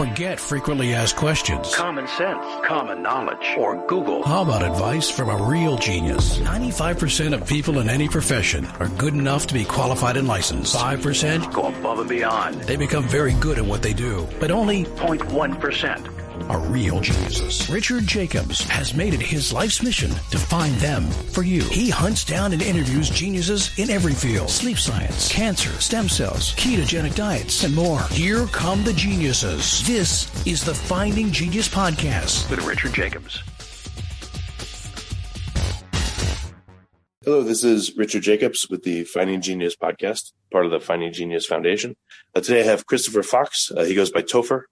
Forget frequently asked questions. Common sense, common knowledge, or Google. How about advice from a real genius? 95% of people in any profession are good enough to be qualified and licensed. 5% go above and beyond. They become very good at what they do, but only 0.1% are real geniuses. Richard Jacobs has made it his life's mission to find them for you. He hunts down and interviews geniuses in every field: sleep science, cancer, stem cells, ketogenic diets, and more. Here come the geniuses. This is the Finding Genius Podcast with Richard Jacobs. Hello, this is Richard Jacobs with the Finding Genius Podcast, part of the Finding Genius Foundation. Today I have Topher Fox. He goes by Topher.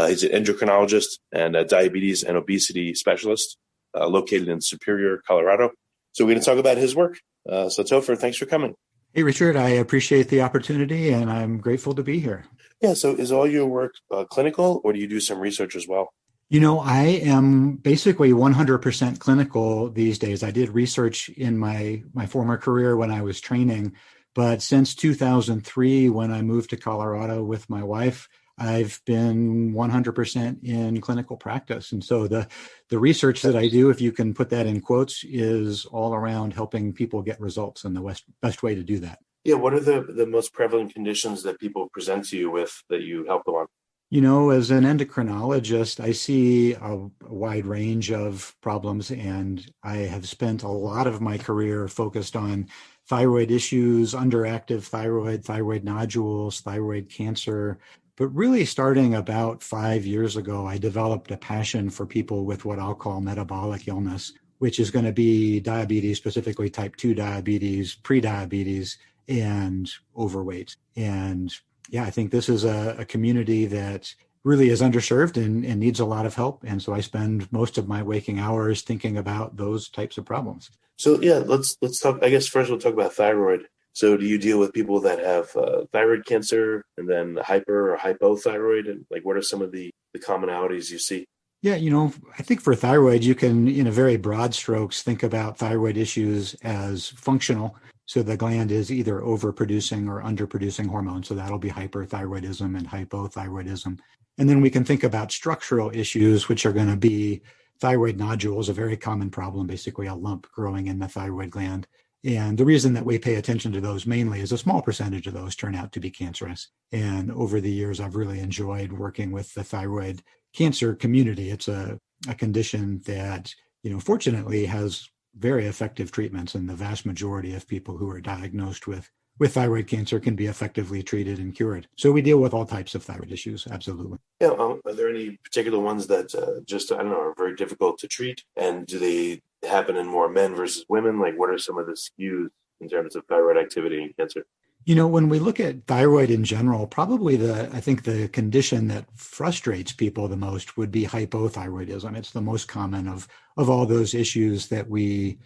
He's an endocrinologist and a diabetes and obesity specialist located in Superior, Colorado. So we're going to talk about his work. So Topher, thanks for coming. Hey, Richard, I appreciate the opportunity and I'm grateful to be here. Yeah, so is all your work clinical, or do you do some research as well? You know, I am basically 100% clinical these days. I did research in my former career when I was training, but since 2003, when I moved to Colorado with my wife, I've been 100% in clinical practice. And so the research that I do, if you can put that in quotes, is all around helping people get results, and the best way to do that. Yeah, what are the most prevalent conditions that people present to you with that you help them on? You know, as an endocrinologist, I see a wide range of problems, and I have spent a lot of my career focused on thyroid issues, underactive thyroid, thyroid nodules, thyroid cancer. But really starting about 5 years ago, I developed a passion for people with what I'll call metabolic illness, which is going to be diabetes, specifically type 2 diabetes, prediabetes, and overweight. And yeah, I think this is a community that really is underserved and needs a lot of help. And so I spend most of my waking hours thinking about those types of problems. So yeah, let's talk. I guess first we'll talk about thyroid. So do you deal with people that have thyroid cancer and then hyper or hypothyroid? And like, what are some of the commonalities you see? Yeah, you know, I think for thyroid, you can, in a very broad strokes, think about thyroid issues as functional. So the gland is either overproducing or underproducing hormones. So that'll be hyperthyroidism and hypothyroidism. And then we can think about structural issues, which are going to be thyroid nodules, a very common problem, basically a lump growing in the thyroid gland. And the reason that we pay attention to those mainly is a small percentage of those turn out to be cancerous. And over the years, I've really enjoyed working with the thyroid cancer community. It's a condition that, you know, fortunately has very effective treatments, and the vast majority of people who are diagnosed with thyroid cancer can be effectively treated and cured. So we deal with all types of thyroid issues, absolutely. Yeah, are there any particular ones that are very difficult to treat? And do they happen in more men versus women? Like, what are some of the skews in terms of thyroid activity in cancer? You know, when we look at thyroid in general, probably I think the condition that frustrates people the most would be hypothyroidism. It's the most common of all those issues that we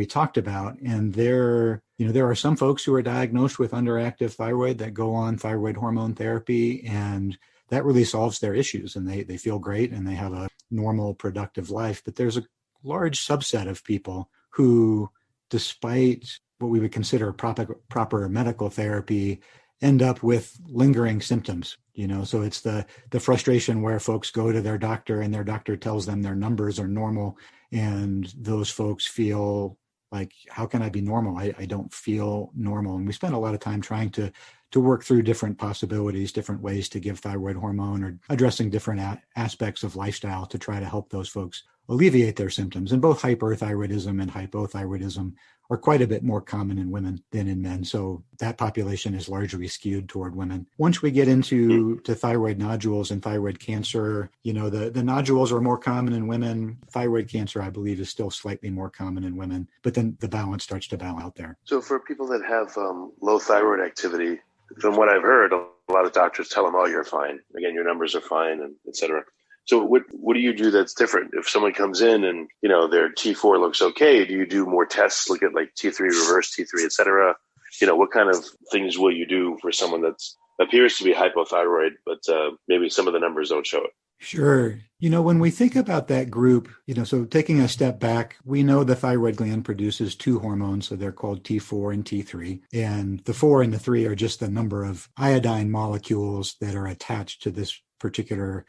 talked about. And there are some folks who are diagnosed with underactive thyroid that go on thyroid hormone therapy, and that really solves their issues, and they feel great and they have a normal, productive life. But there's a large subset of people who, despite what we would consider proper medical therapy, end up with lingering symptoms. You know, so it's the frustration where folks go to their doctor and their doctor tells them their numbers are normal, and those folks feel like, how can I be normal? I don't feel normal. And we spend a lot of time trying to work through different possibilities, different ways to give thyroid hormone, or addressing different aspects of lifestyle to try to help those folks alleviate their symptoms. And both hyperthyroidism and hypothyroidism are quite a bit more common in women than in men. So that population is largely skewed toward women. Once we get into thyroid nodules and thyroid cancer, you know, the nodules are more common in women. Thyroid cancer, I believe, is still slightly more common in women, but then the balance starts to balance out there. So for people that have low thyroid activity, from what I've heard, a lot of doctors tell them, oh, you're fine. Again, your numbers are fine, and et cetera. So what do you do that's different? If someone comes in and, you know, their T4 looks okay, do you do more tests, look at like T3, reverse T3, et cetera? You know, what kind of things will you do for someone that appears to be hypothyroid, but maybe some of the numbers don't show it? Sure. You know, when we think about that group, you know, so taking a step back, we know the thyroid gland produces two hormones, so they're called T4 and T3. And the 4 and the 3 are just the number of iodine molecules that are attached to this particular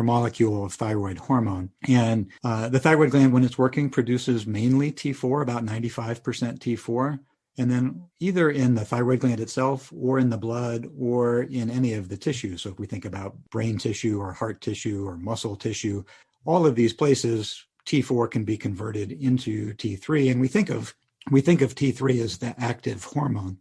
molecule of thyroid hormone. And the thyroid gland, when it's working, produces mainly T4, about 95% T4. And then either in the thyroid gland itself or in the blood or in any of the tissues. So if we think about brain tissue or heart tissue or muscle tissue, all of these places, T4 can be converted into T3. And we think of T3 as the active hormone.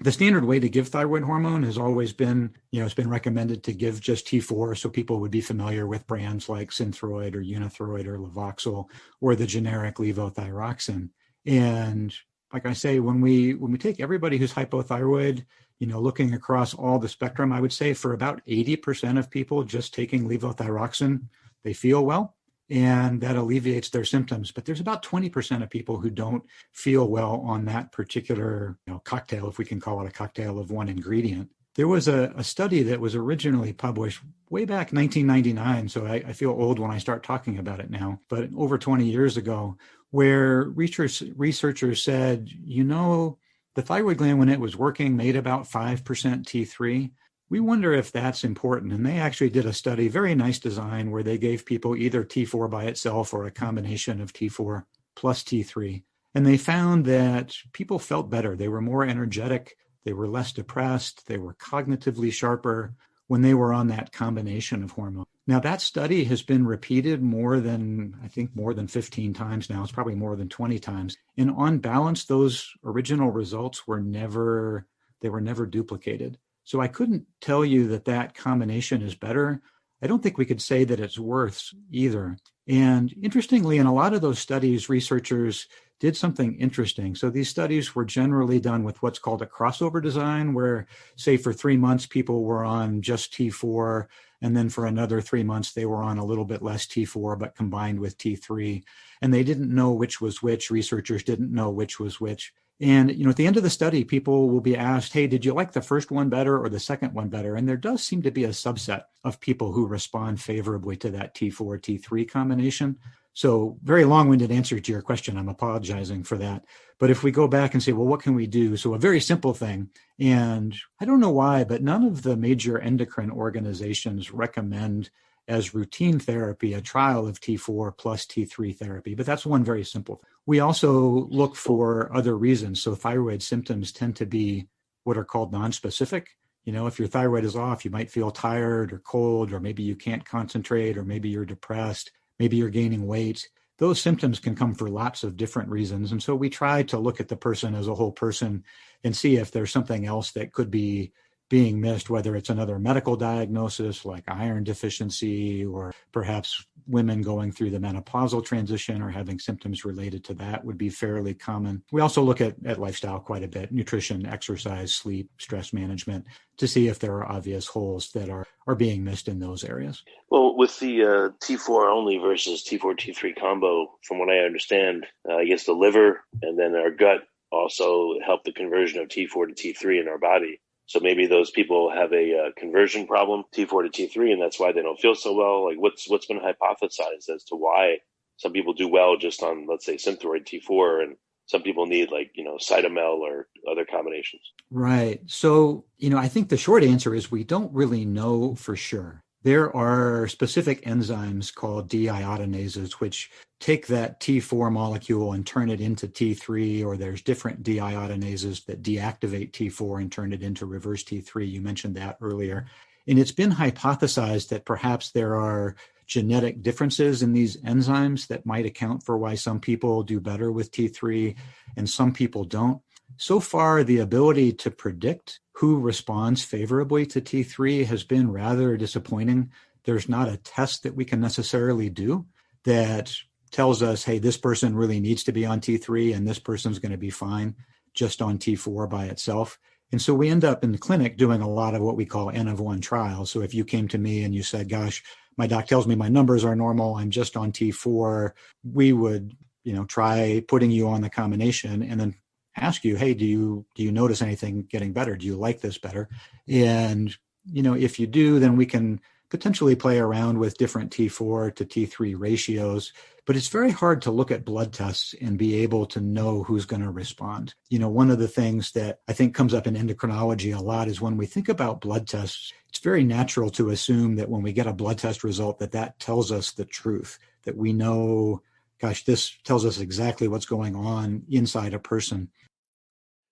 The standard way to give thyroid hormone has always been, it's been recommended to give just T4. So people would be familiar with brands like Synthroid or Unithroid or Levoxyl or the generic levothyroxine. And like I say, when we take everybody who's hypothyroid, looking across all the spectrum, I would say for about 80% of people just taking levothyroxine, they feel well, and that alleviates their symptoms. But there's about 20% of people who don't feel well on that particular cocktail, if we can call it a cocktail of one ingredient. There was a study that was originally published way back 1999, so I feel old when I start talking about it now, but over 20 years ago, where researchers said, the thyroid gland, when it was working, made about 5% T3. We wonder if that's important. And they actually did a study, very nice design, where they gave people either T4 by itself or a combination of T4 plus T3. And they found that people felt better. They were more energetic. They were less depressed. They were cognitively sharper when they were on that combination of hormones. Now, that study has been repeated more than 15 times now. It's probably more than 20 times. And on balance, those original results were never duplicated. So I couldn't tell you that combination is better. I don't think we could say that it's worse either. And interestingly, in a lot of those studies, researchers did something interesting. So these studies were generally done with what's called a crossover design, where, say, for 3 months, people were on just T4, and then for another 3 months, they were on a little bit less T4, but combined with T3. And they didn't know which was which. Researchers didn't know which was which. And, at the end of the study, people will be asked, hey, did you like the first one better or the second one better? And there does seem to be a subset of people who respond favorably to that T4, T3 combination. So very long-winded answer to your question. I'm apologizing for that. But if we go back and say, well, what can we do? So a very simple thing, and I don't know why, but none of the major endocrine organizations recommend as routine therapy a trial of T4 plus T3 therapy, but that's one very simple thing. We also look for other reasons. So thyroid symptoms tend to be what are called nonspecific. If your thyroid is off, you might feel tired or cold, or maybe you can't concentrate, or maybe you're depressed, maybe you're gaining weight. Those symptoms can come for lots of different reasons. And so we try to look at the person as a whole person and see if there's something else that could be being missed, whether it's another medical diagnosis like iron deficiency, or perhaps women going through the menopausal transition or having symptoms related to that would be fairly common. We also look at lifestyle quite a bit, nutrition, exercise, sleep, stress management, to see if there are obvious holes that are being missed in those areas. Well, with the T4 only versus T4, T3 combo, from what I understand, I guess the liver and then our gut also help the conversion of T4 to T3 in our body. So maybe those people have a conversion problem, T4 to T3, and that's why they don't feel so well. Like what's been hypothesized as to why some people do well just on, let's say, Synthroid T4, and some people need Cytomel or other combinations. Right. So, I think the short answer is we don't really know for sure. There are specific enzymes called deiodinases, which take that T4 molecule and turn it into T3, or there's different deiodinases that deactivate T4 and turn it into reverse T3. You mentioned that earlier. And it's been hypothesized that perhaps there are genetic differences in these enzymes that might account for why some people do better with T3 and some people don't. So far, the ability to predict who responds favorably to T3 has been rather disappointing. There's not a test that we can necessarily do that tells us, hey, this person really needs to be on T3 and this person's going to be fine just on T4 by itself. And so we end up in the clinic doing a lot of what we call N of 1 trials. So if you came to me and you said, gosh, my doc tells me my numbers are normal, I'm just on T4, we would, try putting you on the combination and then ask you, hey, do you notice anything getting better? Do you like this better? And, if you do, then we can potentially play around with different T4 to T3 ratios, but it's very hard to look at blood tests and be able to know who's going to respond. One of the things that I think comes up in endocrinology a lot is when we think about blood tests, it's very natural to assume that when we get a blood test result, that tells us the truth, that we know, gosh, this tells us exactly what's going on inside a person.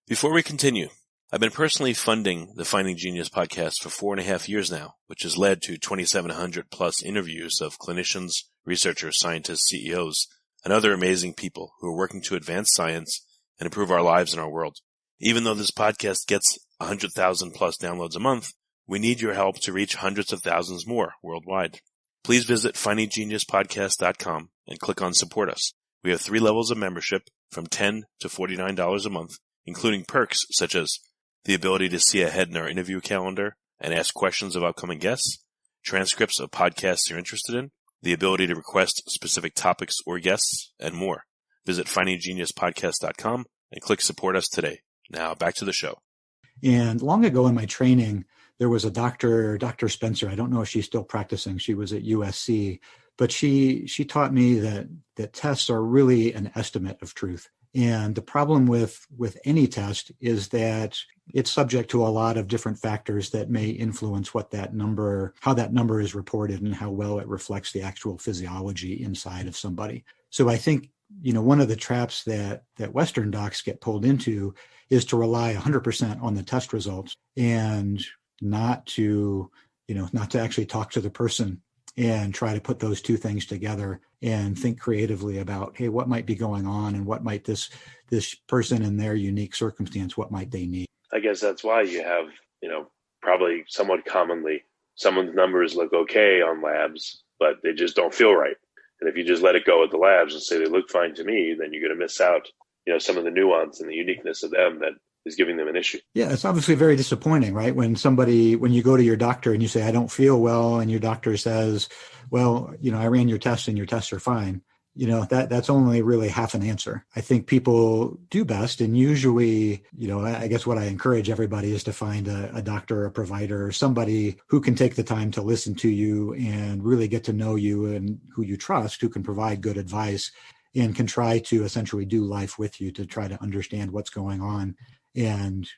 Before we continue, I've been personally funding the Finding Genius podcast for 4.5 years now, which has led to 2,700 plus interviews of clinicians, researchers, scientists, CEOs, and other amazing people who are working to advance science and improve our lives and our world. Even though this podcast gets 100,000 plus downloads a month, we need your help to reach hundreds of thousands more worldwide. Please visit findinggeniuspodcast.com and click on Support Us. We have 3 levels of membership from $10 to $49 a month, including perks such as the ability to see ahead in our interview calendar and ask questions of upcoming guests, transcripts of podcasts you're interested in, the ability to request specific topics or guests, and more. Visit findinggeniuspodcast.com and click Support Us today. Now back to the show. And long ago in my training, there was a Dr. Spencer. I don't know if she's still practicing. She was at USC, but she taught me that tests are really an estimate of truth. And the problem with any test is that it's subject to a lot of different factors that may influence how that number is reported and how well it reflects the actual physiology inside of somebody. So I think, one of the traps that Western docs get pulled into is to rely 100% on the test results and not to actually talk to the person and try to put those two things together and think creatively about, hey, what might be going on and what might this person in their unique circumstance, what might they need? I guess that's why you have, probably somewhat commonly, someone's numbers look okay on labs, but they just don't feel right. And if you just let it go at the labs and say they look fine to me, then you're going to miss out, some of the nuance and the uniqueness of them that is giving them an issue. Yeah, it's obviously very disappointing, right? When you go to your doctor and you say, I don't feel well, and your doctor says, well, I ran your tests and your tests are fine. That's only really half an answer. I think people do best. And usually, I guess what I encourage everybody is to find a doctor, a provider, somebody who can take the time to listen to you and really get to know you and who you trust, who can provide good advice and can try to essentially do life with you to try to understand what's going on and,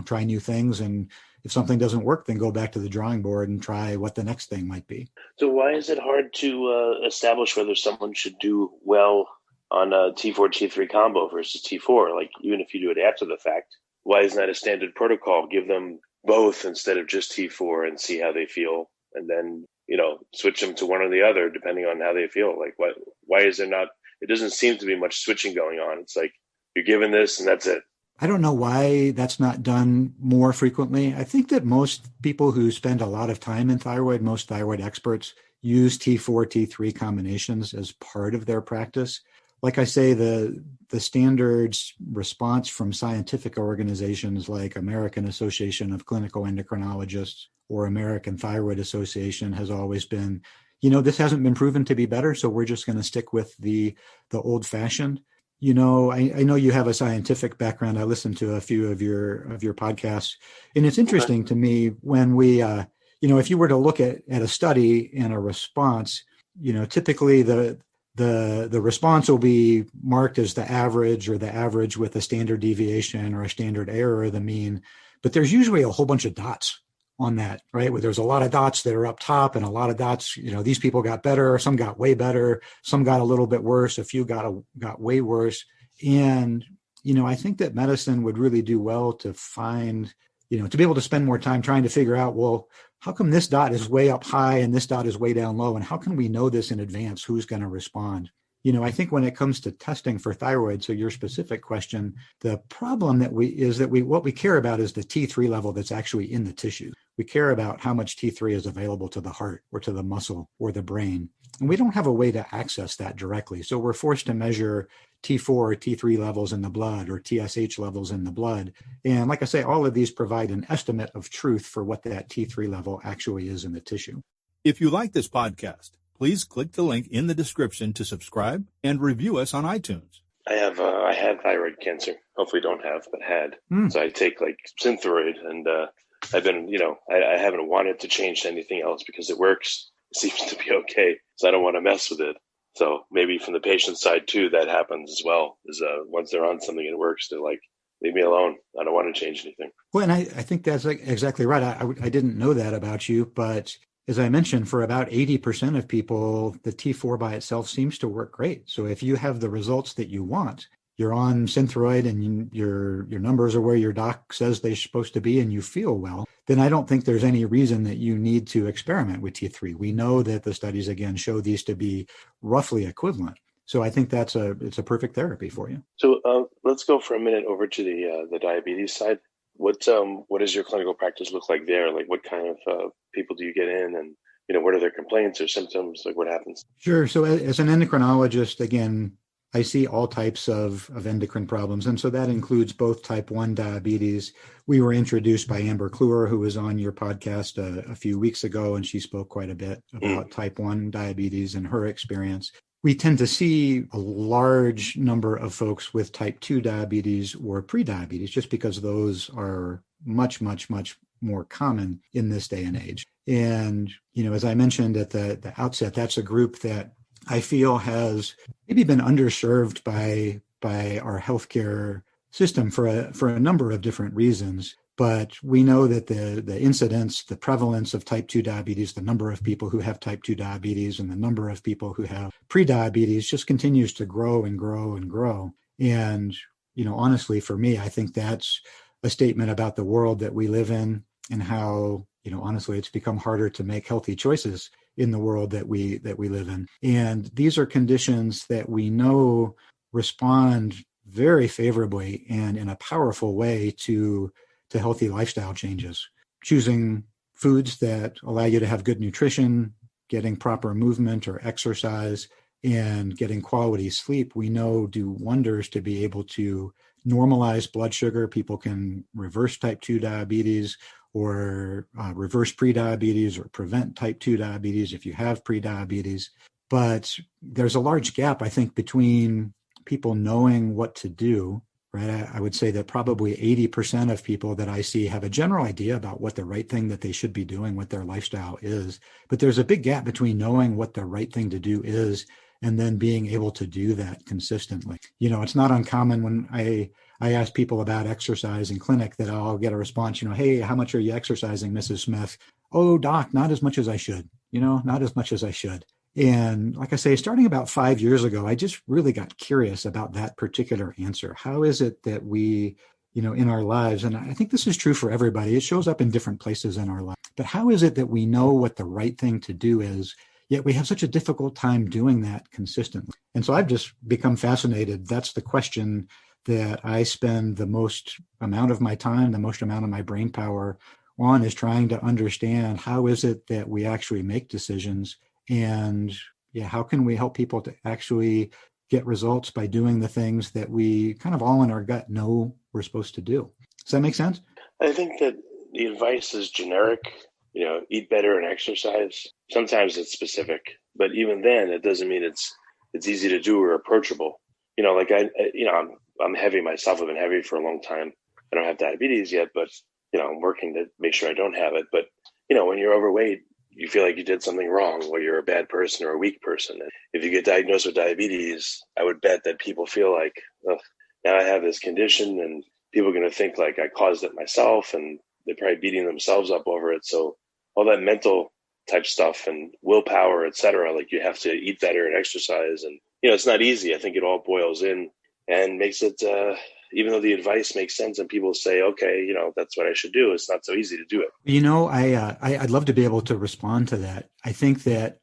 try new things. And if something doesn't work, then go back to the drawing board and try what the next thing might be. So why is it hard to establish whether someone should do well on a T4, T3 combo versus T4? Like, even if you do it after the fact, why isn't that a standard protocol? Give them both instead of just T4 and see how they feel. And then, switch them to one or the other, depending on how they feel. Like, why is there not, it doesn't seem to be much switching going on. It's like, you're given this and that's it. I don't know why that's not done more frequently. I think that most people who spend a lot of time in thyroid, most thyroid experts, use T4, T3 combinations as part of their practice. Like I say, the standards response from scientific organizations like American Association of Clinical Endocrinologists or American Thyroid Association has always been, this hasn't been proven to be better, so we're just going to stick with the old-fashioned. I know you have a scientific background. I listened to a few of your podcasts, and it's interesting to me when we, if you were to look at a study and a response, typically the response will be marked as the average or the average with a standard deviation or a standard error of the mean, but there's usually a whole bunch of dots on that, right? Where there's a lot of dots that are up top and a lot of dots, these people got better, some got way better, some got a little bit worse, a few got way worse. And, I think that medicine would really do well to find, to be able to spend more time trying to figure out, well, how come this dot is way up high and this dot is way down low? And how can we know this in advance? Who's going to respond? I think when it comes to testing for thyroid, so your specific question, the problem what we care about is the T3 level that's actually in the tissue. We care about how much T3 is available to the heart or to the muscle or the brain. And we don't have a way to access that directly. So we're forced to measure T4 or T3 levels in the blood or TSH levels in the blood. And like I say, all of these provide an estimate of truth for what that T3 level actually is in the tissue. If you like this podcast, please click the link in the description to subscribe and review us on iTunes. I had thyroid cancer. Hopefully don't have, but had. So I take like Synthroid and I've been, I haven't wanted to change anything else because it works. It seems to be okay. So I don't want to mess with it. So maybe from the patient side too, that happens as well. Is once they're on something and it works, they're like, leave me alone. I don't want to change anything. Well, and I think that's exactly right. I didn't know that about you, but as I mentioned, for about 80% of people, the T4 by itself seems to work great. So if you have the results that you want, you're on Synthroid and your numbers are where your doc says they're supposed to be and you feel well, then I don't think there's any reason that you need to experiment with T3. We know that the studies, again, show these to be roughly equivalent. So I think it's a perfect therapy for you. So let's go for a minute over to the diabetes side. What does your clinical practice look like there? Like what kind of people do you get in, and what are their complaints or symptoms? Like what happens? Sure. So as an endocrinologist, again, I see all types of endocrine problems. And so that includes both type 1 diabetes. We were introduced by Amber Kluwer, who was on your podcast a few weeks ago, and she spoke quite a bit about type 1 diabetes and her experience. We tend to see a large number of folks with type 2 diabetes or prediabetes, just because those are much, much, much more common in this day and age. And, as I mentioned at the outset, that's a group that I feel has maybe been underserved by our healthcare system for a number of different reasons. But we know that the incidence, the prevalence of type 2 diabetes, the number of people who have type 2 diabetes and the number of people who have prediabetes just continues to grow and grow and grow. And, honestly, for me, I think that's a statement about the world that we live in and how, honestly, it's become harder to make healthy choices in the world that we live in. And these are conditions that we know respond very favorably and in a powerful way to healthy lifestyle changes. Choosing foods that allow you to have good nutrition, getting proper movement or exercise, and getting quality sleep, we know do wonders to be able to normalize blood sugar. People can reverse type 2 diabetes or reverse prediabetes or prevent type 2 diabetes if you have prediabetes. But there's a large gap, I think, between people knowing what to do, right? I would say that probably 80% of people that I see have a general idea about what the right thing that they should be doing, what their lifestyle is. But there's a big gap between knowing what the right thing to do is and then being able to do that consistently. It's not uncommon when I ask people about exercise in clinic that I'll get a response, hey, how much are you exercising, Mrs. Smith? Oh, doc, not as much as I should, not as much as I should. And like I say, starting about 5 years ago, I just really got curious about that particular answer. How is it that we, in our lives, and I think this is true for everybody, it shows up in different places in our life, but how is it that we know what the right thing to do is, yet we have such a difficult time doing that consistently? And so I've just become fascinated. That's the question that I spend the most amount of my time, the most amount of my brain power on, is trying to understand how is it that we actually make decisions, and how can we help people to actually get results by doing the things that we kind of all in our gut know we're supposed to do. Does that make sense? I think that the advice is generic, eat better and exercise. Sometimes it's specific, but even then it doesn't mean it's easy to do or approachable. I'm heavy myself. I've been heavy for a long time. I don't have diabetes yet, but, I'm working to make sure I don't have it. But, when you're overweight, you feel like you did something wrong or you're a bad person or a weak person. And if you get diagnosed with diabetes, I would bet that people feel like, now I have this condition and people are going to think like I caused it myself, and they're probably beating themselves up over it. So all that mental type stuff and willpower, et cetera, like you have to eat better and exercise. And, it's not easy. I think it all boils in and makes it, even though the advice makes sense and people say, okay, that's what I should do, it's not so easy to do it. I'd love to be able to respond to that. I think that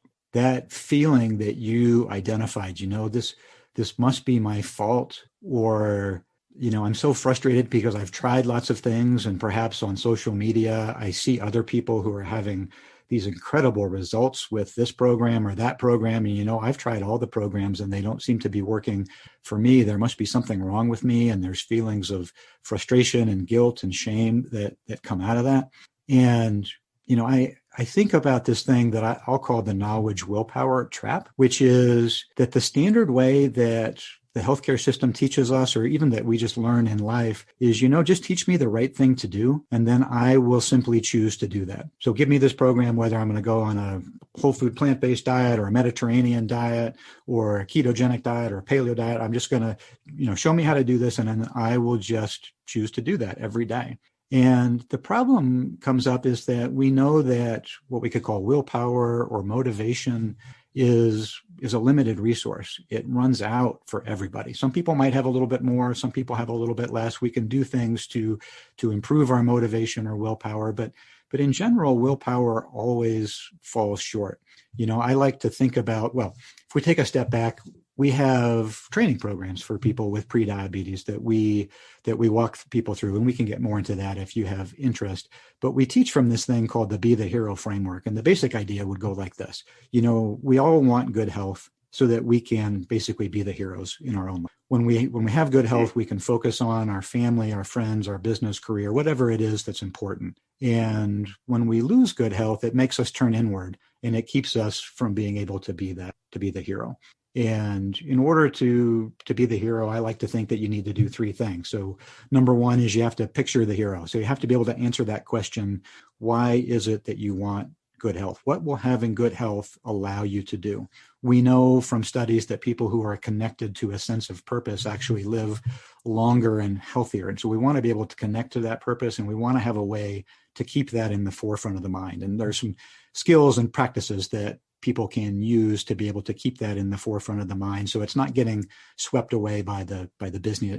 feeling that you identified, this must be my fault, or, I'm so frustrated because I've tried lots of things, and perhaps on social media, I see other people who are having these incredible results with this program or that program. And, I've tried all the programs and they don't seem to be working for me. There must be something wrong with me. And there's feelings of frustration and guilt and shame that come out of that. And, I think about this thing that I'll call the knowledge willpower trap, which is that the standard way that the healthcare system teaches us, or even that we just learn in life, is, just teach me the right thing to do, and then I will simply choose to do that. So give me this program, whether I'm going to go on a whole food plant-based diet or a Mediterranean diet or a ketogenic diet or a paleo diet. I'm just going to, show me how to do this, and then I will just choose to do that every day. And the problem comes up is that we know that what we could call willpower or motivation is a limited resource. It runs out for everybody. Some people might have a little bit more, some people have a little bit less. We can do things to improve our motivation or willpower, but in general, willpower always falls short. I like to think about, if we take a step back, we have training programs for people with prediabetes that we walk people through, and we can get more into that if you have interest. But we teach from this thing called the Be the Hero framework. And the basic idea would go like this. We all want good health so that we can basically be the heroes in our own life. When we have good health, we can focus on our family, our friends, our business, career, whatever it is that's important. And when we lose good health, it makes us turn inward, and it keeps us from being able to be the hero. And in order to be the hero, I like to think that you need to do three things. So number one is you have to picture the hero. So you have to be able to answer that question. Why is it that you want good health? What will having good health allow you to do? We know from studies that people who are connected to a sense of purpose actually live longer and healthier. And so we want to be able to connect to that purpose, and we want to have a way to keep that in the forefront of the mind. And there's some skills and practices that people can use to be able to keep that in the forefront of the mind, so it's not getting swept away by the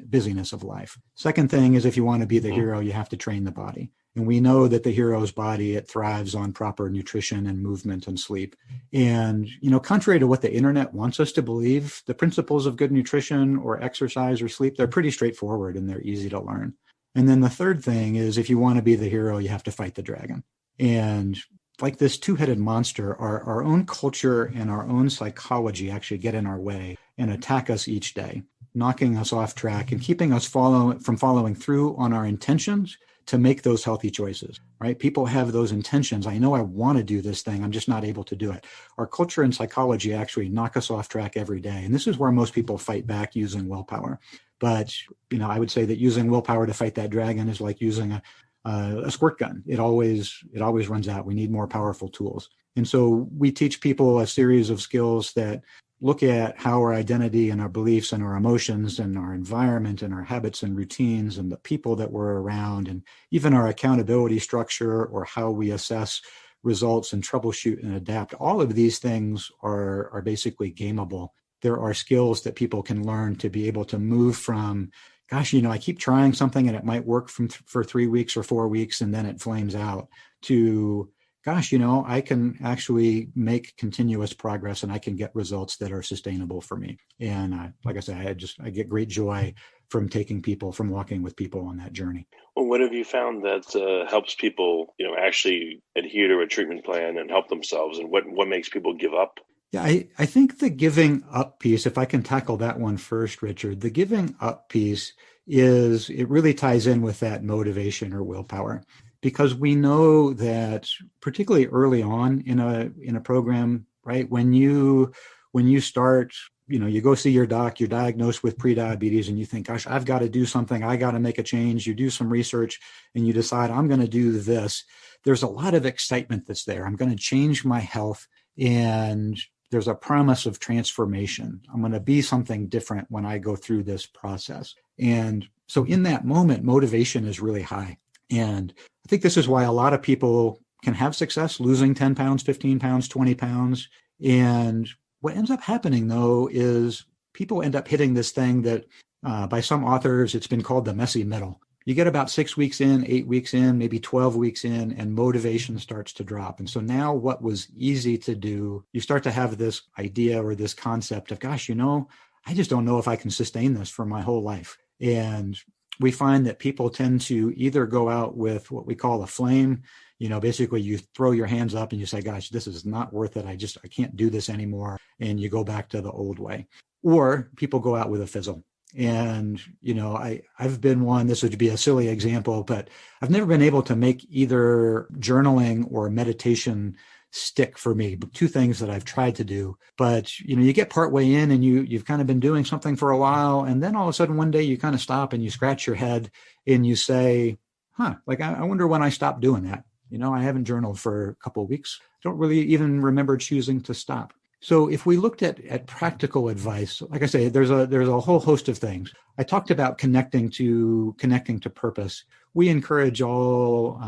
busyness of life. Second thing is, if you want to be the hero, you have to train the body. And we know that the hero's body, it thrives on proper nutrition and movement and sleep. And, contrary to what the internet wants us to believe, the principles of good nutrition or exercise or sleep, they're pretty straightforward and they're easy to learn. And then the third thing is, if you want to be the hero, you have to fight the dragon. And like this two-headed monster, our own culture and our own psychology actually get in our way and attack us each day, knocking us off track and keeping us from following through on our intentions to make those healthy choices, right? People have those intentions. I know I want to do this thing. I'm just not able to do it. Our culture and psychology actually knock us off track every day. And this is where most people fight back using willpower. But, I would say that using willpower to fight that dragon is like using a squirt gun. It always runs out. We need more powerful tools. And so we teach people a series of skills that look at how our identity and our beliefs and our emotions and our environment and our habits and routines and the people that we're around and even our accountability structure or how we assess results and troubleshoot and adapt. All of these things are basically gameable. There are skills that people can learn to be able to move from, gosh, I keep trying something and it might work for 3 weeks or 4 weeks and then it flames out, to, gosh, I can actually make continuous progress and I can get results that are sustainable for me. And like I said, I get great joy from walking with people on that journey. Well, what have you found that helps people, actually adhere to a treatment plan and help themselves? And what makes people give up? Yeah, I think the giving up piece, if I can tackle that one first, Richard, the giving up piece it really ties in with that motivation or willpower, because we know that particularly early on in a program, right, when you start, you go see your doc, you're diagnosed with prediabetes and you think, gosh, I've got to do something. I got to make a change. You do some research and you decide, I'm going to do this. There's a lot of excitement that's there. I'm going to change my health, and there's a promise of transformation. I'm going to be something different when I go through this process. And so in that moment, motivation is really high. And I think this is why a lot of people can have success losing 10 pounds, 15 pounds, 20 pounds. And what ends up happening, though, is people end up hitting this thing that by some authors, it's been called the messy middle. You get about 6 weeks in, 8 weeks in, maybe 12 weeks in, and motivation starts to drop. And so now what was easy to do, you start to have this idea or this concept of, gosh, I just don't know if I can sustain this for my whole life. And we find that people tend to either go out with what we call a flame. Basically you throw your hands up and you say, gosh, this is not worth it. I can't do this anymore. And you go back to the old way. Or people go out with a fizzle. And, I've been one, this would be a silly example, but I've never been able to make either journaling or meditation stick for me. Two things that I've tried to do, but you get partway in and you've kind of been doing something for a while. And then all of a sudden one day you kind of stop and you scratch your head and you say, like, I wonder when I stopped doing that. I haven't journaled for a couple of weeks. Don't really even remember choosing to stop. So if we looked at practical advice, like I say, there's a whole host of things. I talked about connecting to purpose. We encourage all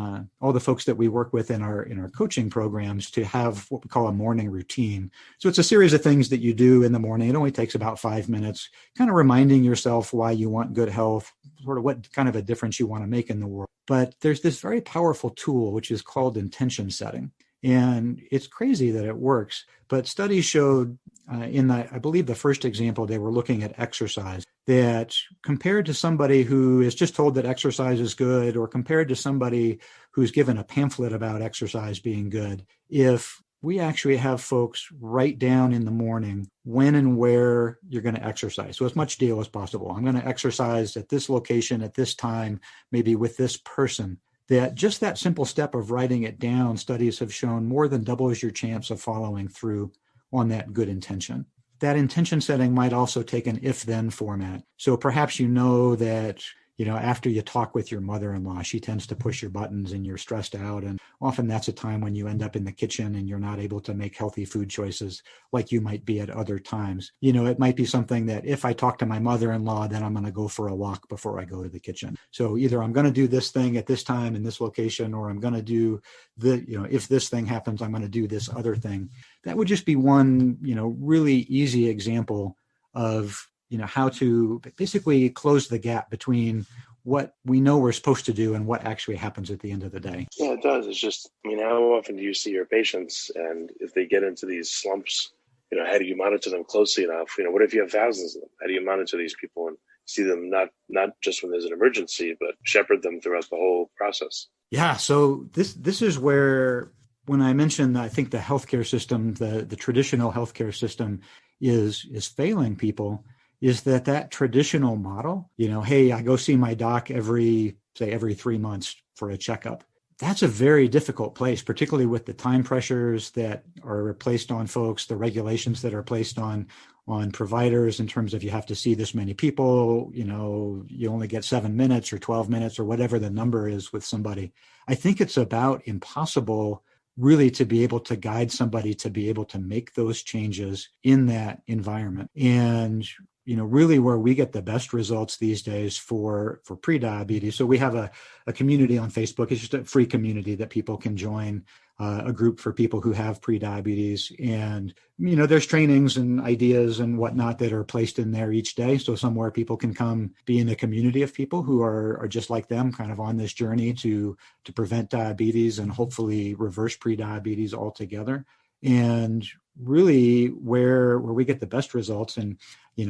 the folks that we work with in our coaching programs to have what we call a morning routine. So it's a series of things that you do in the morning. It only takes about 5 minutes, kind of reminding yourself why you want good health, sort of what kind of a difference you want to make in the world. But there's this very powerful tool, which is called intention setting. And it's crazy that it works, but studies showed I believe the first example, they were looking at exercise, that compared to somebody who is just told that exercise is good, or compared to somebody who's given a pamphlet about exercise being good, if we actually have folks write down in the morning when and where you're going to exercise. So as much detail as possible. I'm going to exercise at this location, at this time, maybe with this person. That just that simple step of writing it down, studies have shown more than doubles your chance of following through on that good intention. That intention setting might also take an if-then format. So perhaps that, after you talk with your mother-in-law, she tends to push your buttons and you're stressed out. And often that's a time when you end up in the kitchen and you're not able to make healthy food choices like you might be at other times. It might be something that if I talk to my mother-in-law, then I'm going to go for a walk before I go to the kitchen. So either I'm going to do this thing at this time in this location, or I'm going to do if this thing happens, I'm going to do this other thing. That would just be one, really easy example of how to basically close the gap between what we know we're supposed to do and what actually happens at the end of the day. Yeah, it does. It's just, how often do you see your patients, and if they get into these slumps, how do you monitor them closely enough? What if you have thousands of them? How do you monitor these people and see them not just when there's an emergency, but shepherd them throughout the whole process? Yeah. So this is where, when I mentioned, I think the healthcare system, the traditional healthcare system is failing people, is that traditional model, hey, I go see my doc every 3 months for a checkup. That's a very difficult place, particularly with the time pressures that are placed on folks, the regulations that are placed on providers in terms of you have to see this many people, you only get 7 minutes or 12 minutes or whatever the number is with somebody. I think it's about impossible really to be able to guide somebody to be able to make those changes in that environment. And really where we get the best results these days for prediabetes. So we have a community on Facebook. It's just a free community that people can join, a group for people who have prediabetes. And, there's trainings and ideas and whatnot that are placed in there each day. So somewhere people can come be in a community of people who are just like them, kind of on this journey to prevent diabetes and hopefully reverse prediabetes altogether. And really where we get the best results, and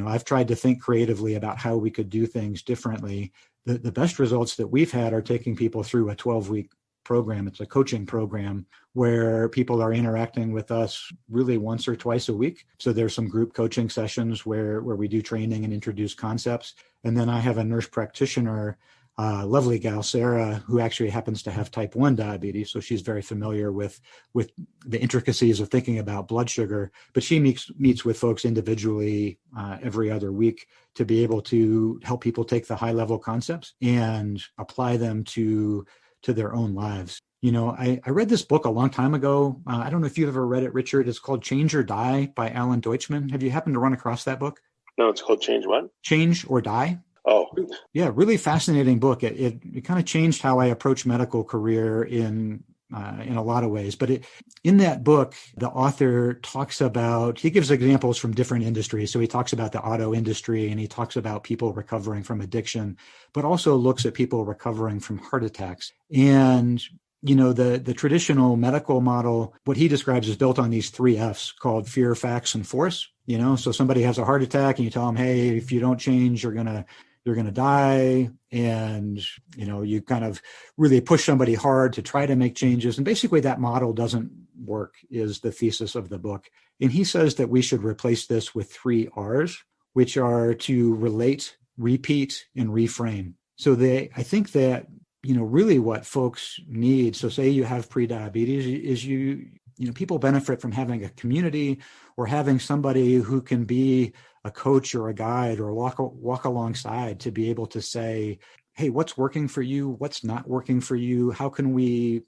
I've tried to think creatively about how we could do things differently. The best results that we've had are taking people through a 12-week program. It's a coaching program where people are interacting with us really once or twice a week. So there's some group coaching sessions where we do training and introduce concepts. And then I have a nurse practitioner, lovely gal, Sarah, who actually happens to have type 1 diabetes. So she's very familiar with the intricacies of thinking about blood sugar, but she meets with folks individually every other week to be able to help people take the high level concepts and apply them to their own lives. I read this book a long time ago. I don't know if you've ever read it, Richard. It's called Change or Die by Alan Deutschman. Have you happened to run across that book? No, it's called Change what? Change or Die. Oh, yeah, really fascinating book. It kind of changed how I approach medical career in a lot of ways. But in that book, the author talks about, he gives examples from different industries. So he talks about the auto industry and he talks about people recovering from addiction, but also looks at people recovering from heart attacks. And the traditional medical model, what he describes is built on these 3 F's called fear, facts, and force. So somebody has a heart attack and you tell them, hey, if you don't change, you're going to die. And, you kind of really push somebody hard to try to make changes. And basically that model doesn't work is the thesis of the book. And he says that we should replace this with 3 R's, which are to relate, repeat, and reframe. So I think that, really what folks need, so say you have prediabetes, is people benefit from having a community or having somebody who can be a coach or a guide or walk alongside to be able to say, hey, what's working for you? What's not working for you? How can we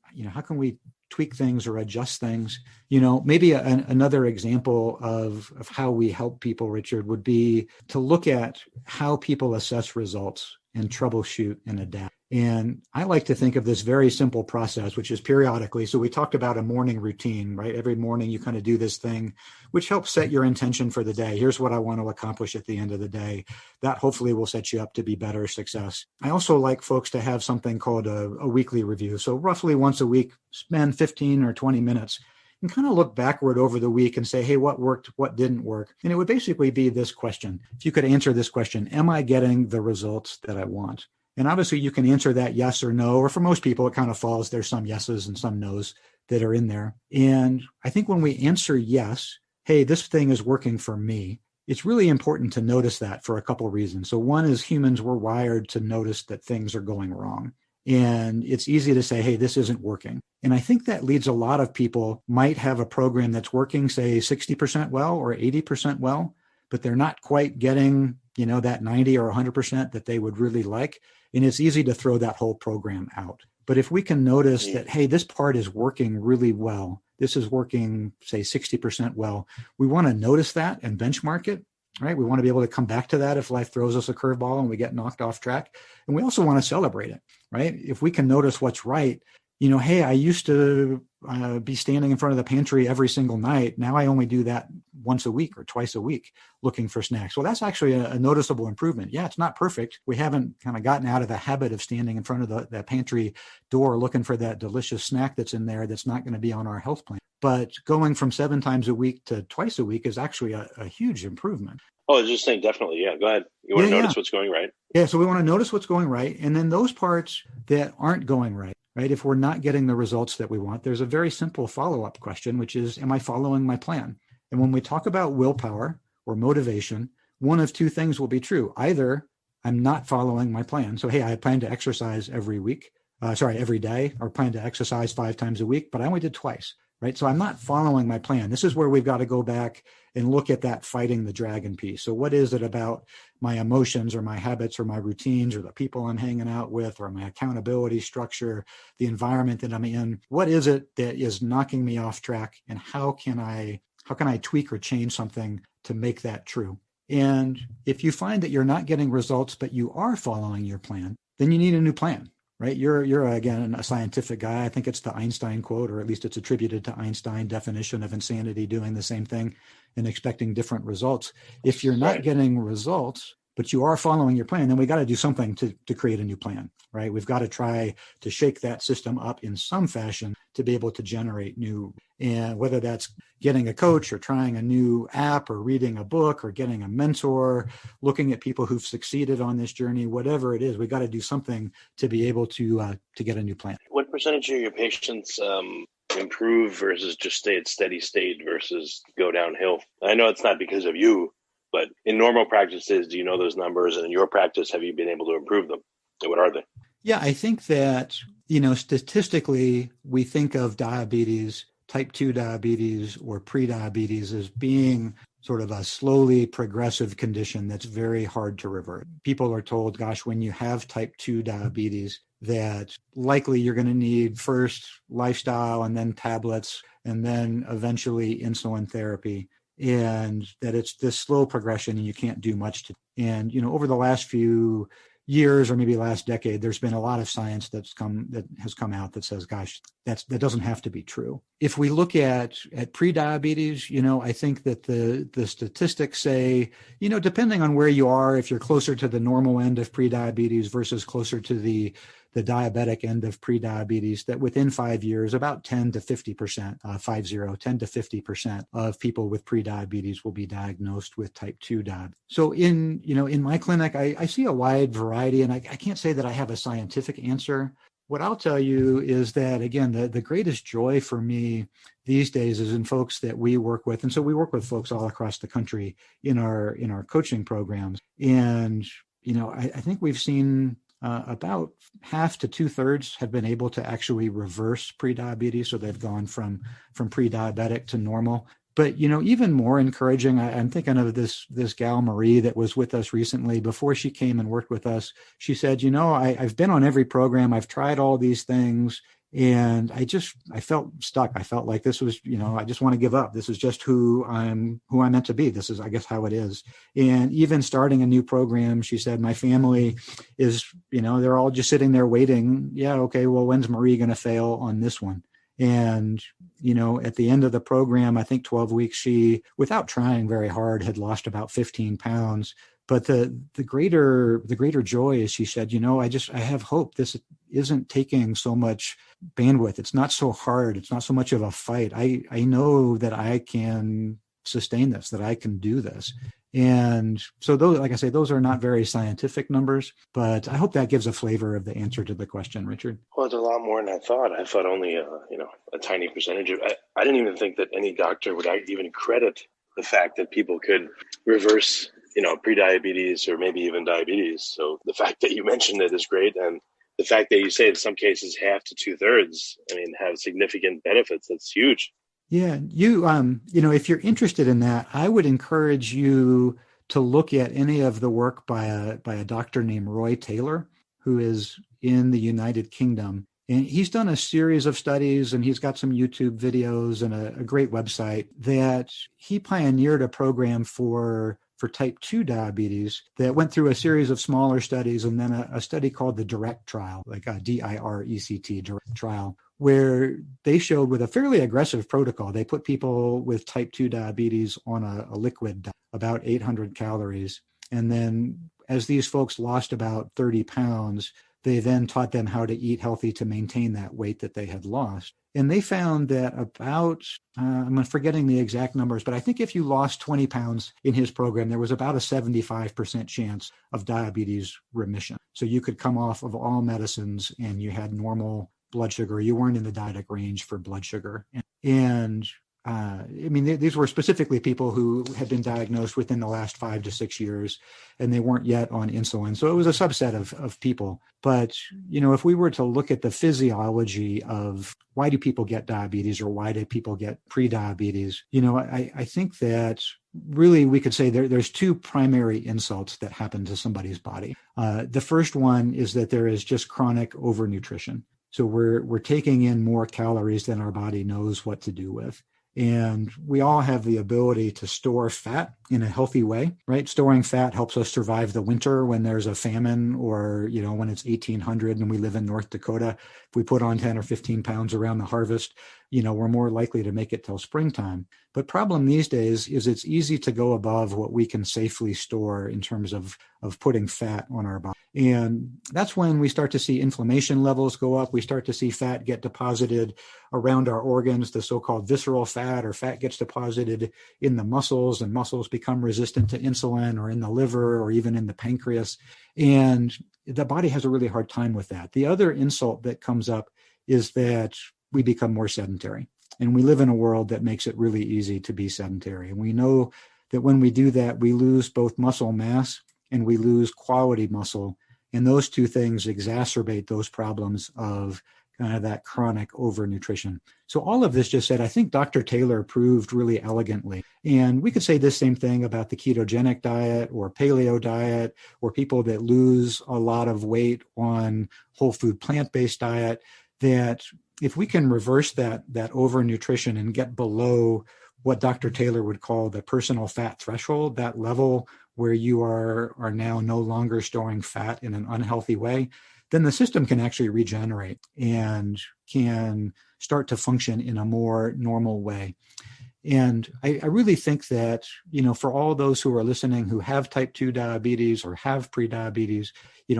tweak things or adjust things? Maybe another example of how we help people, Richard, would be to look at how people assess results and troubleshoot and adapt. And I like to think of this very simple process, which is periodically. So we talked about a morning routine, right? Every morning you kind of do this thing, which helps set your intention for the day. Here's what I want to accomplish at the end of the day. That hopefully will set you up to be better success. I also like folks to have something called a weekly review. So roughly once a week, spend 15 or 20 minutes and kind of look backward over the week and say, hey, what worked, what didn't work? And it would basically be this question. If you could answer this question, am I getting the results that I want? And obviously you can answer that yes or no, or for most people, it kind of falls. There's some yeses and some nos that are in there. And I think when we answer yes, hey, this thing is working for me, it's really important to notice that for a couple of reasons. So one is humans, we're wired to notice that things are going wrong. And it's easy to say, hey, this isn't working. And I think that leads a lot of people might have a program that's working, say 60% well or 80% well, but they're not quite getting, that 90 or 100% that they would really like. And it's easy to throw that whole program out. But if we can notice that, hey, this part is working really well, this is working, say 60% well, we want to notice that and benchmark it, right? We want to be able to come back to that if life throws us a curveball and we get knocked off track. And we also want to celebrate it, right? If we can notice what's right, hey, I used to be standing in front of the pantry every single night. Now I only do that once a week or twice a week looking for snacks. Well, that's actually a noticeable improvement. Yeah, it's not perfect. We haven't kind of gotten out of the habit of standing in front of the pantry door looking for that delicious snack that's in there that's not going to be on our health plan. But going from 7 times a week to twice a week is actually a huge improvement. Oh, I was just saying, definitely. Yeah, go ahead. You want to notice what's going right? Yeah, so we want to notice what's going right. And then those parts that aren't going right, if we're not getting the results that we want, there's a very simple follow-up question, which is, am I following my plan? And when we talk about willpower or motivation, one of two things will be true. Either I'm not following my plan. So, hey, I plan to exercise every day, or plan to exercise 5 times a week, but I only did twice, right? So I'm not following my plan. This is where we've got to go back and look at that fighting the dragon piece. So what is it about my emotions or my habits or my routines or the people I'm hanging out with or my accountability structure, the environment that I'm in? What is it that is knocking me off track? And how can I tweak or change something to make that true? And if you find that you're not getting results, but you are following your plan, then you need a new plan. Right? You're again, a scientific guy. I think it's the Einstein quote, or at least it's attributed to Einstein definition of insanity, doing the same thing and expecting different results. If you're not getting results, but you are following your plan, then we got to do something to create a new plan, right? We've got to try to shake that system up in some fashion to be able to generate new, and whether that's getting a coach or trying a new app or reading a book or getting a mentor, looking at people who've succeeded on this journey, whatever it is, we got to do something to be able to get a new plan. What percentage of your patients improve versus just stay at steady state versus go downhill? I know it's not because of you, but in normal practices, do you know those numbers? And in your practice, have you been able to improve them? And what are they? Yeah, I think that, statistically, we think of diabetes, type 2 diabetes or prediabetes as being sort of a slowly progressive condition that's very hard to revert. People are told, gosh, when you have type 2 diabetes, that likely you're going to need first lifestyle and then tablets and then eventually insulin therapy. And that it's this slow progression and you can't do much to. And, over the last few years or maybe last decade, there's been a lot of science that has come out that says, gosh, that doesn't have to be true. If we look at prediabetes, I think that the statistics say, depending on where you are, if you're closer to the normal end of prediabetes versus closer to the diabetic end of prediabetes, that within 5 years, about 10 to 50%, 10 to 50% of people with prediabetes will be diagnosed with type 2 diabetes. So in my clinic, I see a wide variety, and I can't say that I have a scientific answer. What I'll tell you is that, again, the greatest joy for me these days is in folks that we work with. And so we work with folks all across the country in our coaching programs. And, I think we've seen about half to 2/3 have been able to actually reverse prediabetes. So they've gone from pre-diabetic to normal. But, even more encouraging, I'm thinking of this gal, Marie, that was with us recently. Before she came and worked with us, she said, I've been on every program. I've tried all these things. And I felt stuck. I felt like this was, I just want to give up. This is just who I'm meant to be. This is, I guess, how it is. And even starting a new program, she said, my family is, they're all just sitting there waiting. Yeah. Okay. Well, when's Marie going to fail on this one? And, at the end of the program, I think 12 weeks, she, without trying very hard, had lost about 15 pounds. But the greater joy is, she said, I have hope. This isn't taking so much bandwidth. It's not so hard. It's not so much of a fight. I know that I can sustain this, that I can do this. And so those, like I say, those are not very scientific numbers, but I hope that gives a flavor of the answer to the question, Richard. Well, it's a lot more than I thought. I thought only a tiny percentage of. I didn't even think that any doctor would even credit the fact that people could reverse, prediabetes or maybe even diabetes. So the fact that you mentioned it is great, and the fact that you say in some cases half to 2/3, have significant benefits. That's huge. Yeah, if you're interested in that, I would encourage you to look at any of the work by a doctor named Roy Taylor, who is in the United Kingdom. And he's done a series of studies, and he's got some YouTube videos and a great website that he pioneered a program for type 2 diabetes that went through a series of smaller studies, and then a study called the DIRECT trial, like a DIRECT DIRECT trial, where they showed with a fairly aggressive protocol, they put people with type 2 diabetes on a liquid diet, about 800 calories. And then as these folks lost about 30 pounds, they then taught them how to eat healthy to maintain that weight that they had lost. And they found that about, I'm forgetting the exact numbers, but I think if you lost 20 pounds in his program, there was about a 75% chance of diabetes remission. So you could come off of all medicines and you had normal blood sugar. You weren't in the diabetic range for blood sugar. And these were specifically people who had been diagnosed within the last 5 to 6 years, and they weren't yet on insulin. So it was a subset of people. But, if we were to look at the physiology of why do people get diabetes or why do people get prediabetes, I think that really we could say there's two primary insults that happen to somebody's body. The first one is that there is just chronic overnutrition. So we're taking in more calories than our body knows what to do with. And we all have the ability to store fat in a healthy way, right? Storing fat helps us survive the winter when there's a famine, or, when it's 1800 and we live in North Dakota. If we put on 10 or 15 pounds around the harvest, we're more likely to make it till springtime. But problem these days is it's easy to go above what we can safely store in terms of putting fat on our body. And that's when we start to see inflammation levels go up. We start to see fat get deposited around our organs, the so-called visceral fat, or fat gets deposited in the muscles, and muscles become resistant to insulin, or in the liver, or even in the pancreas. And the body has a really hard time with that. The other insult that comes up is that we become more sedentary. And we live in a world that makes it really easy to be sedentary. And we know that when we do that, we lose both muscle mass and we lose quality muscle. And those two things exacerbate those problems of kind of that chronic overnutrition. So all of this just said, I think Dr. Taylor proved really elegantly. And we could say this same thing about the ketogenic diet or paleo diet, or people that lose a lot of weight on whole food plant-based diet, that if we can reverse that overnutrition and get below what Dr. Taylor would call the personal fat threshold, that level where you are now no longer storing fat in an unhealthy way, then the system can actually regenerate and can start to function in a more normal way. And I really think that, for all those who are listening who have type 2 diabetes or have prediabetes,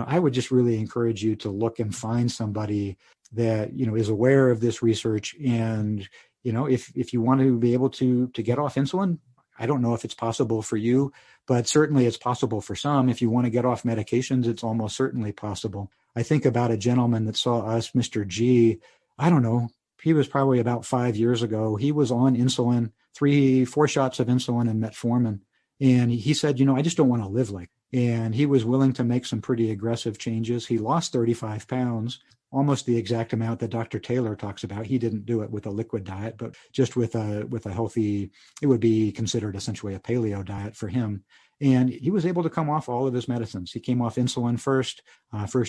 I would just really encourage you to look and find somebody that, is aware of this research. And, if you want to be able to get off insulin, I don't know if it's possible for you, but certainly it's possible for some. If you want to get off medications, it's almost certainly possible. I think about a gentleman that saw us, Mr. G, I don't know, he was probably about 5 years ago. He was on insulin, 3-4 shots of insulin and metformin. And he said, I just don't want to live like, and he was willing to make some pretty aggressive changes. He lost 35 pounds, almost the exact amount that Dr. Taylor talks about. He didn't do it with a liquid diet, but just with a healthy, it would be considered essentially a paleo diet for him. And he was able to come off all of his medicines. He came off insulin first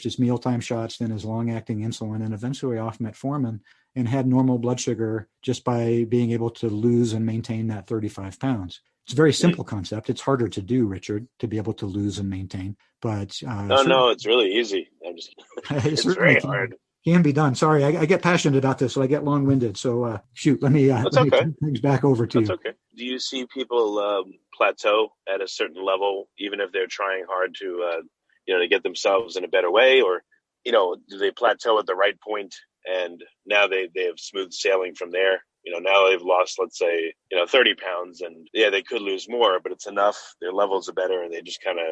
his mealtime shots, then his long-acting insulin, and eventually off metformin, and had normal blood sugar just by being able to lose and maintain that 35 pounds. It's a very simple concept. It's harder to do, Richard, to be able to lose and maintain. But no, it's really easy. I'm just it's very hard. Can be done. Sorry, I get passionate about this, so I get long-winded. So let me turn things back over to you. That's okay. Do you see people plateau at a certain level, even if they're trying hard to to get themselves in a better way, or do they plateau at the right point and now they have smooth sailing from there? Now they've lost, let's say, 30 pounds, and they could lose more, but it's enough. Their levels are better, and they just kind of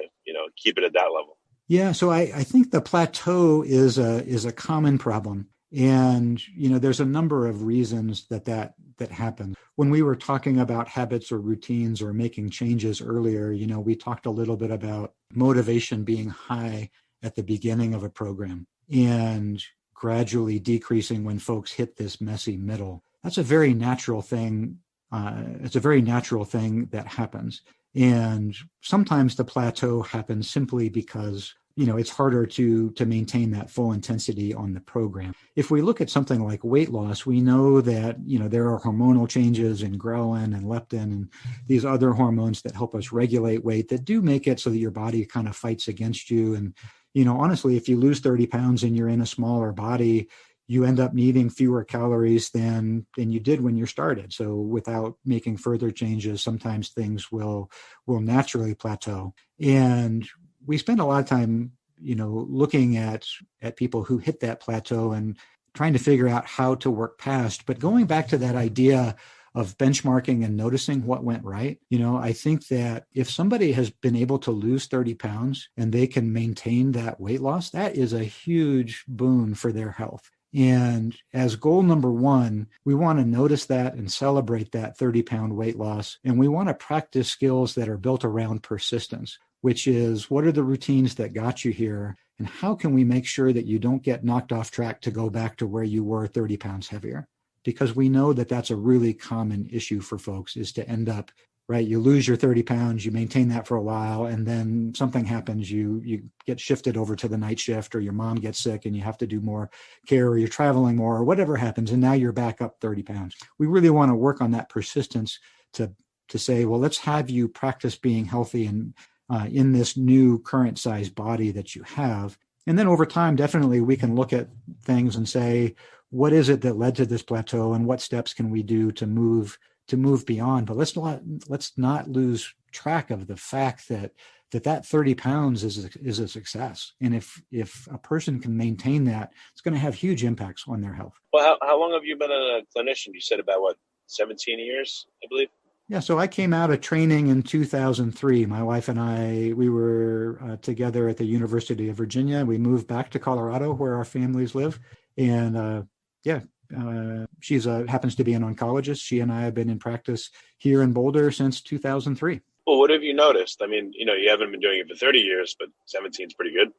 keep it at that level. Yeah, so I think the plateau is a common problem, and there's a number of reasons that happens. When we were talking about habits or routines or making changes earlier, we talked a little bit about motivation being high at the beginning of a program and gradually decreasing when folks hit this messy middle. That's a very natural thing. It's a very natural thing that happens, and sometimes the plateau happens simply because it's harder to maintain that full intensity on the program. If we look at something like weight loss, we know that, there are hormonal changes in ghrelin and leptin and these other hormones that help us regulate weight that do make it so that your body kind of fights against you. And, honestly, if you lose 30 pounds and you're in a smaller body, you end up needing fewer calories than you did when you started. So without making further changes, sometimes things will naturally plateau. And we spend a lot of time, looking at people who hit that plateau and trying to figure out how to work past. But going back to that idea of benchmarking and noticing what went right, I think that if somebody has been able to lose 30 pounds and they can maintain that weight loss, that is a huge boon for their health. And as goal number one, we want to notice that and celebrate that 30-pound weight loss. And we want to practice skills that are built around persistence, which is, what are the routines that got you here? And how can we make sure that you don't get knocked off track to go back to where you were 30 pounds heavier? Because we know that that's a really common issue for folks, is to end up, right? You lose your 30 pounds, you maintain that for a while, and then something happens, you get shifted over to the night shift, or your mom gets sick and you have to do more care, or you're traveling more, or whatever happens, and now you're back up 30 pounds. We really want to work on that persistence to say, well, let's have you practice being healthy and in this new current size body that you have. And then over time, definitely we can look at things and say, what is it that led to this plateau and what steps can we do to move beyond? But let's not lose track of the fact that 30 pounds is a success. And if a person can maintain that, it's going to have huge impacts on their health. Well, how long have you been a clinician? You said about 17 years, I believe? Yeah, so I came out of training in 2003. My wife and I, we were together at the University of Virginia. We moved back to Colorado, where our families live. And she happens to be an oncologist. She and I have been in practice here in Boulder since 2003. Well, what have you noticed? I memean, you haven't been doing it for 30 years, but 17 is pretty good,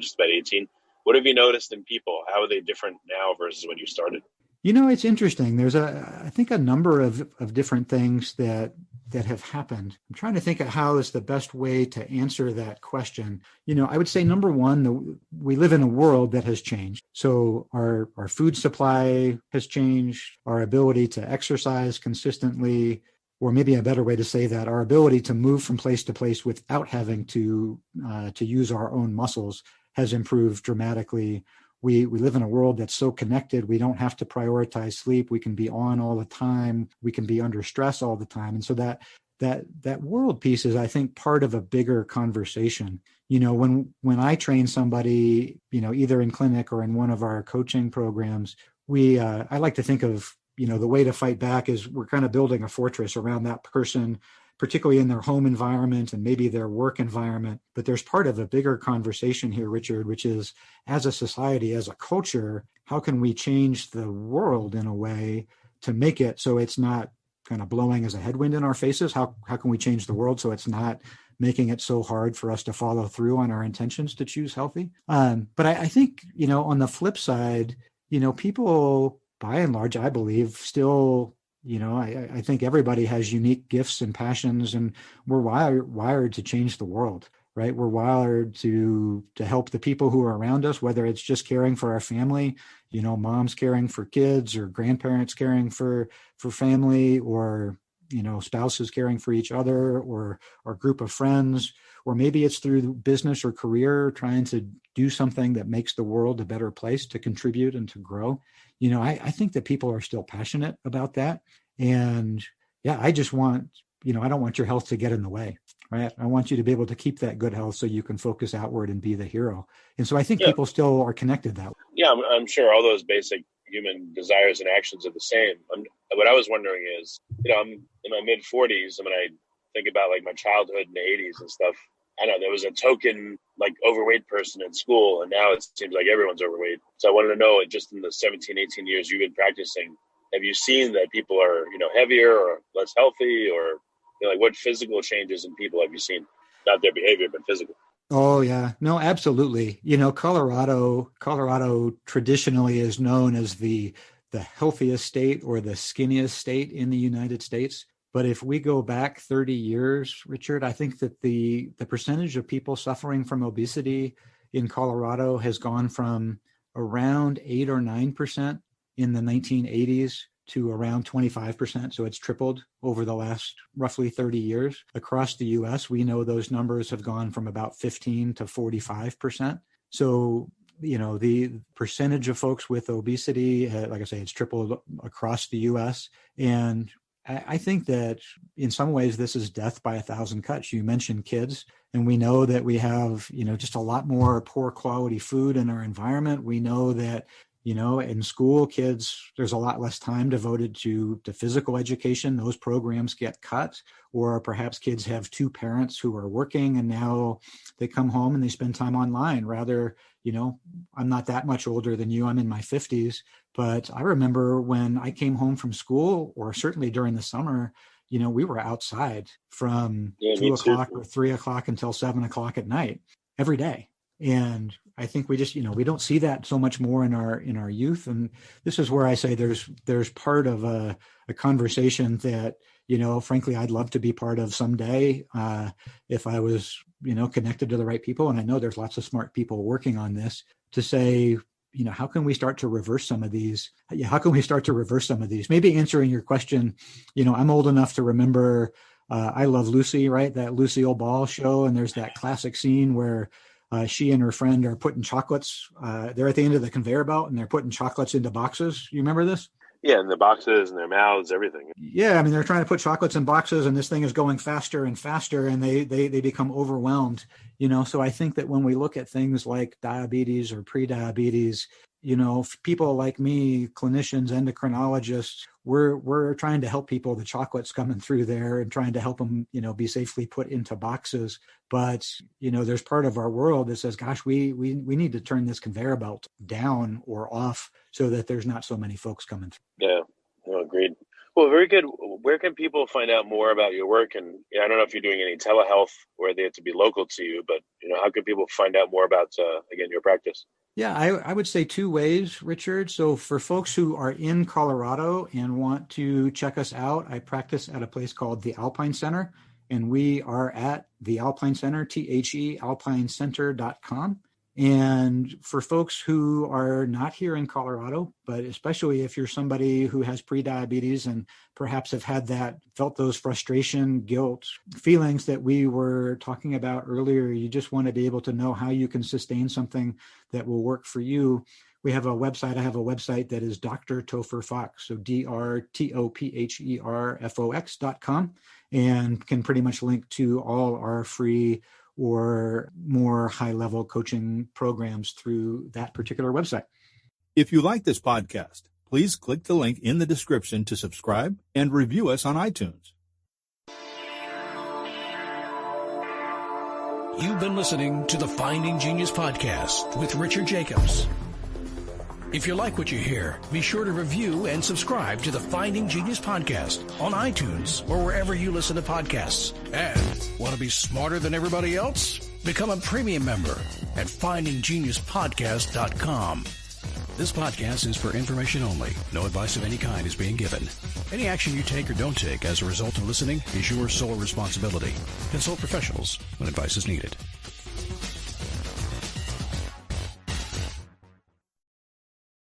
just about 18. What have you noticed in people? How are they different now versus when you started? It's interesting. There's I think a number of different things that have happened. I'm trying to think of how is the best way to answer that question. I would say number one, we live in a world that has changed. So our food supply has changed, our ability to exercise consistently, or maybe a better way to say that, our ability to move from place to place without having to use our own muscles has improved dramatically. We live in a world that's so connected. We don't have to prioritize sleep. We can be on all the time. We can be under stress all the time. And so that world piece is, I think, part of a bigger conversation. When I train somebody, either in clinic or in one of our coaching programs, I like to think of, the way to fight back is we're kind of building a fortress around that person, particularly in their home environment and maybe their work environment. But there's part of a bigger conversation here, Richard, which is, as a society, as a culture, how can we change the world in a way to make it so it's not kind of blowing as a headwind in our faces? How can we change the world so it's not making it so hard for us to follow through on our intentions to choose healthy. But I think, on the flip side, people by and large, I believe, still, I think everybody has unique gifts and passions, and we're wired to change the world, right? We're wired to help the people who are around us, whether it's just caring for our family, moms caring for kids, or grandparents caring for family, or spouses caring for each other, or our group of friends, or maybe it's through business or career, trying to do something that makes the world a better place to contribute and to grow. I think that people are still passionate about that. And yeah, I just want, I don't want your health to get in the way, right? I want you to be able to keep that good health so you can focus outward and be the hero. And so I think people still are connected that way. Yeah, I'm sure all those basic human desires and actions are the same. What I was wondering is, I'm in my mid 40s, and when I think about like my childhood in the 80s and stuff, I know there was a token like overweight person in school, and now it seems like everyone's overweight. So I wanted to know, just in the 17, 18 years you've been practicing, have you seen that people are, heavier or less healthy, or like what physical changes in people have you seen? Not their behavior, but physical. Oh yeah, no, absolutely. Colorado traditionally is known as the healthiest state or the skinniest state in the United States. But if we go back 30 years, Richard, I think that the percentage of people suffering from obesity in Colorado has gone from around 8 or 9% in the 1980s to around 25%. So it's tripled over the last roughly 30 years. Across the US, we know those numbers have gone from about 15 to 45%. So, the percentage of folks with obesity, like I say, it's tripled across the US. And I think that in some ways, this is death by 1,000 cuts. You mentioned kids, and we know that we have, just a lot more poor quality food in our environment. We know that, in school, kids, there's a lot less time devoted to physical education. Those programs get cut, or perhaps kids have two parents who are working, and now they come home and they spend time online. Rather, I'm not that much older than you. I'm in my 50s, but I remember when I came home from school, or certainly during the summer, we were outside from 2 o'clock or 3 o'clock until 7 o'clock at night every day. And I think we just, we don't see that so much more in our youth. And this is where I say there's part of a conversation that, frankly, I'd love to be part of someday if I was, connected to the right people. And I know there's lots of smart people working on this to say, how can we start to reverse some of these? How can we start to reverse some of these? Maybe answering your question, I'm old enough to remember I Love Lucy, right? That Lucille Ball show. And there's that classic scene where she and her friend are putting chocolates. They're at the end of the conveyor belt and they're putting chocolates into boxes. You remember this? Yeah, in the boxes and their mouths, everything. Yeah, I mean, they're trying to put chocolates in boxes, and this thing is going faster and faster, and they become overwhelmed. So I think that when we look at things like diabetes or prediabetes, people like me, clinicians, endocrinologists, we're trying to help people. The chocolate's coming through there and trying to help them, be safely put into boxes. But, there's part of our world that says, gosh, we need to turn this conveyor belt down or off so that there's not so many folks coming through. Yeah, no, agreed. Well, very good. Where can people find out more about your work? And I don't know if you're doing any telehealth where they have to be local to you, but, how can people find out more about, again, your practice? Yeah, I would say two ways, Richard. So for folks who are in Colorado and want to check us out, I practice at a place called the Alpine Center, and we are at the Alpine Center, alpinecenter.com. And for folks who are not here in Colorado, but especially if you're somebody who has prediabetes and perhaps have felt those frustration, guilt, feelings that we were talking about earlier, you just want to be able to know how you can sustain something that will work for you. We have a website. I have a website that is Dr. Topher Fox, so drtopherfox.com, and can pretty much link to all our free or more high-level coaching programs through that particular website. If you like this podcast, please click the link in the description to subscribe and review us on iTunes. You've been listening to the Finding Genius podcast with Richard Jacobs. If you like what you hear, be sure to review and subscribe to the Finding Genius podcast on iTunes or wherever you listen to podcasts. And want to be smarter than everybody else? Become a premium member at findinggeniuspodcast.com. This podcast is for information only. No advice of any kind is being given. Any action you take or don't take as a result of listening is your sole responsibility. Consult professionals when advice is needed.